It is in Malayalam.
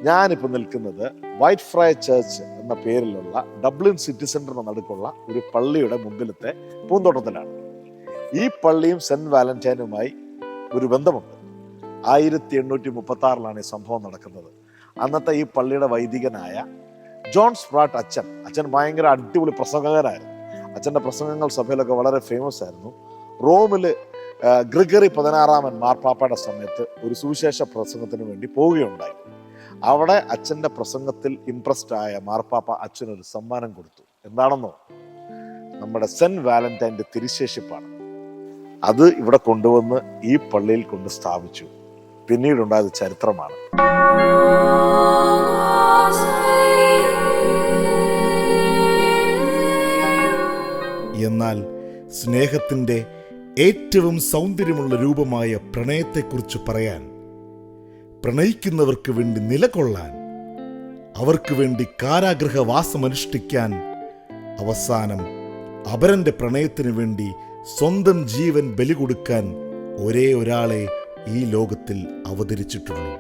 ഞാനിപ്പോൾ നിൽക്കുന്നത് വൈറ്റ് ഫ്രൈ ചർച്ച് എന്ന പേരിലുള്ള ഡബ്ലിൻ സിറ്റി സെന്ററിന് നടുക്കുള്ള ഒരു പള്ളിയുടെ മുമ്പിലത്തെ പൂന്തോട്ടത്തിലാണ്. ഈ പള്ളിയും സെന്റ് വാലന്റൈനുമായി ഒരു ബന്ധമുണ്ട്. 1836 ഈ സംഭവം നടക്കുന്നത്. അന്നത്തെ ഈ പള്ളിയുടെ വൈദികനായ ജോൺ സ്പ്രാട്ട് അച്ഛൻ ഭയങ്കര അടിപൊളി പ്രസംഗകനായിരുന്നു. അച്ഛൻ്റെ പ്രസംഗങ്ങൾ സഭയിലൊക്കെ വളരെ ഫേമസ് ആയിരുന്നു. റോമില് ഗ്രിഗറി 16 മാർപ്പാപ്പയുടെ സമയത്ത് ഒരു സുവിശേഷ പ്രസംഗത്തിന് വേണ്ടി പോവുകയുണ്ടായി. അവിടെ അച്ഛൻ്റെ പ്രസംഗത്തിൽ ഇംപ്രസ്ഡ് ആയ മാർപ്പാപ്പ അച്ഛനൊരു സമ്മാനം കൊടുത്തു. എന്താണെന്നോ? നമ്മുടെ സെന്റ് വാലന്റൈൻ്റെ തിരുശേഷിപ്പാണ്. അത് ഇവിടെ കൊണ്ടുവന്ന് ഈ പള്ളിയിൽ കൊണ്ട് സ്ഥാപിച്ചു. പിന്നീടുണ്ടായത് ചരിത്രമാണ്. എന്നാൽ സ്നേഹത്തിൻ്റെ ഏറ്റവും സൗന്ദര്യമുള്ള രൂപമായ പ്രണയത്തെക്കുറിച്ച് പറയാൻ, പ്രണയിക്കുന്നവർക്ക് വേണ്ടി നിലകൊള്ളാൻ, അവർക്ക് വേണ്ടി കാരാഗൃഹവാസമനുഷ്ഠിക്കാൻ, അവസാനം അപരന്റെ പ്രണയത്തിനു വേണ്ടി സ്വന്തം ജീവൻ ബലി കൊടുക്കാൻ ഒരേ ഒരാളെ ഈ ലോകത്തിൽ അവതരിച്ചിട്ടുള്ളൂ.